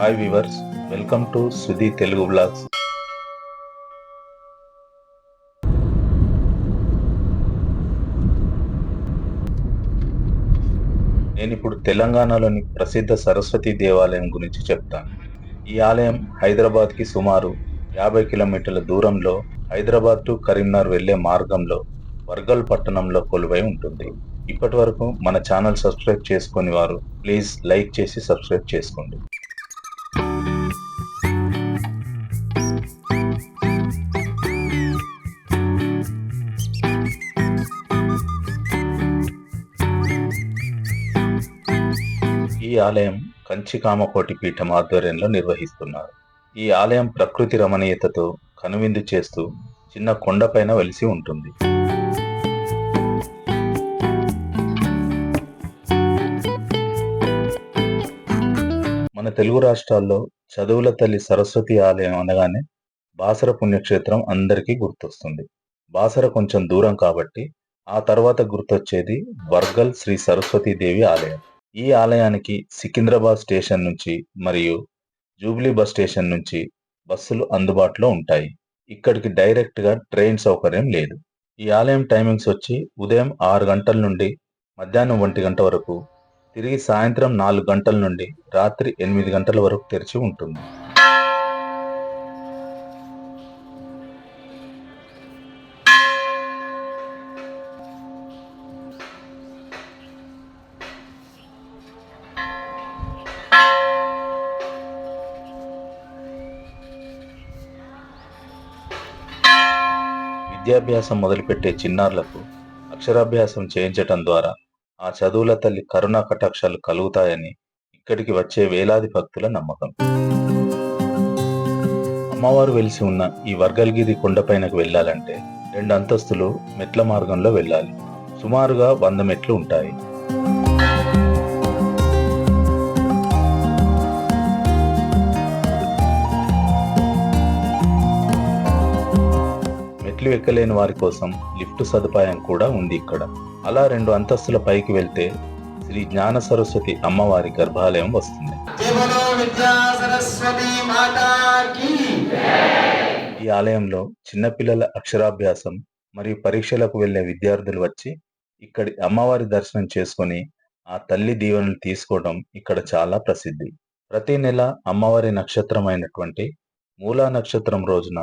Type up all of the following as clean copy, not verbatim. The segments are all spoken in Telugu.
Hi viewers, welcome to Sudhi Telugu blogs. నేను ఇప్పుడు తెలంగాణలోని ప్రసిద్ధ సరస్వతి దేవాలయం గురించి చెప్తాను. ఈ ఆలయం హైదరాబాద్కి సుమారు 50 కిలోమీటర్ల దూరంలో హైదరాబాద్ టు కరీంనగర్ వెళ్లే మార్గంలో వర్గల్ పట్టణంలో కొలువై ఉంటుంది. ఇప్పటి వరకు మన ఛానల్ సబ్స్క్రైబ్ చేసుకుని వారు ప్లీజ్ లైక్ చేసి సబ్స్క్రైబ్ చేసుకోండి. ఈ ఆలయం కంచి కామకోటి పీఠం ఆధ్వర్యంలో నిర్వహిస్తున్నారు. ఈ ఆలయం ప్రకృతి రమణీయతతో కనువిందు చేస్తూ చిన్న కొండపైన వెలిసి ఉంటుంది. మన తెలుగు రాష్ట్రాల్లో చదువుల తల్లి సరస్వతి ఆలయం అనగానే బాసర పుణ్యక్షేత్రం అందరికీ గుర్తొస్తుంది. బాసర కొంచెం దూరం కాబట్టి ఆ తర్వాత గుర్తొచ్చేది వర్గల్ శ్రీ సరస్వతీదేవి ఆలయం. ఈ ఆలయానికి సికింద్రాబాద్ స్టేషన్ నుంచి మరియు జూబ్లీ బస్ స్టేషన్ నుంచి బస్సులు అందుబాటులో ఉంటాయి. ఇక్కడికి డైరెక్ట్ గా ట్రైన్ సౌకర్యం లేదు. ఈ ఆలయం టైమింగ్స్ వచ్చి ఉదయం 6 గంటల నుండి మధ్యాహ్నం 1 గంట వరకు, తిరిగి సాయంత్రం 4 గంటల నుండి రాత్రి 8 గంటల వరకు తెరిచి ఉంటుంది. విద్యాభ్యాసం మొదలుపెట్టే చిన్నారులకు అక్షరాభ్యాసం చేయించటం ద్వారా ఆ చదువుల తల్లి కరుణా కటాక్షాలు కలుగుతాయని ఇక్కడికి వచ్చే వేలాది భక్తుల నమ్మకం. అమ్మవారు వెలిసి ఉన్న ఈ వర్గల్గిరి కొండపైనకు వెళ్ళాలంటే 2 అంతస్తులు మెట్ల మార్గంలో వెళ్ళాలి. సుమారుగా 100 మెట్లు ఉంటాయి. మెట్లు ఎక్కలేని వారి కోసం లిఫ్ట్ సదుపాయం కూడా ఉంది ఇక్కడ. అలా 2 అంతస్తుల పైకి వెళ్తే శ్రీ జ్ఞాన సరస్వతి అమ్మవారి గర్భాలయం వస్తుంది. ఈ ఆలయంలో చిన్నపిల్లల అక్షరాభ్యాసం మరియు పరీక్షలకు వెళ్లే విద్యార్థులు వచ్చి ఇక్కడి అమ్మవారి దర్శనం చేసుకుని ఆ తల్లి దీవెనలు తీసుకోవడం ఇక్కడ చాలా ప్రసిద్ధి. ప్రతి నెల అమ్మవారి నక్షత్రం అయినటువంటి మూలా నక్షత్రం రోజున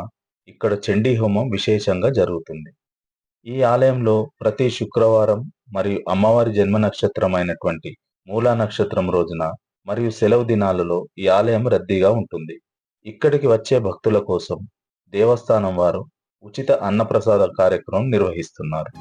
ఇక్కడ చండీ హోమం విశేషంగా జరుగుతుంది. ఈ ఆలయంలో ప్రతి శుక్రవారం మరియు అమ్మవారి జన్మ నక్షత్రం అయినటువంటి మూలా నక్షత్రం రోజున మరియు సెలవు దినాలలో ఈ ఆలయం రద్దీగా ఉంటుంది. ఇక్కడికి వచ్చే భక్తుల కోసం దేవస్థానం వారు ఉచిత అన్నప్రసాద కార్యక్రమం నిర్వహిస్తున్నారు.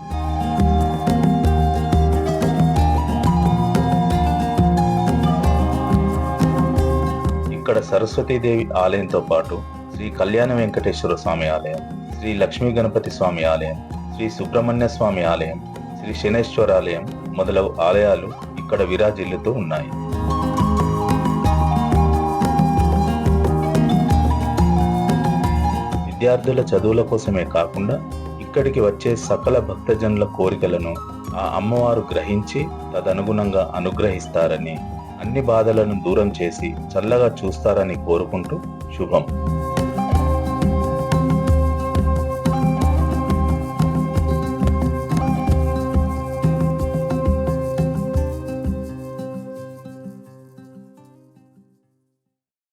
ఇక్కడ సరస్వతీదేవి ఆలయంతో పాటు శ్రీ కళ్యాణ వెంకటేశ్వర స్వామి ఆలయం, శ్రీ లక్ష్మీ గణపతి స్వామి ఆలయం, శ్రీ సుబ్రహ్మణ్య స్వామి ఆలయం, శ్రీ శనేశ్వర ఆలయం మొదలగు ఆలయాలు ఇక్కడ విరాజిల్లుతూ ఉన్నాయి. విద్యార్థుల చదువుల కోసమే కాకుండా ఇక్కడికి వచ్చే సకల భక్తజనుల కోరికలను ఆ అమ్మవారు గ్రహించి తదనుగుణంగా అనుగ్రహిస్తారని, అన్ని బాధలను దూరం చేసి చల్లగా చూస్తారని కోరుకుంటూ శుభం.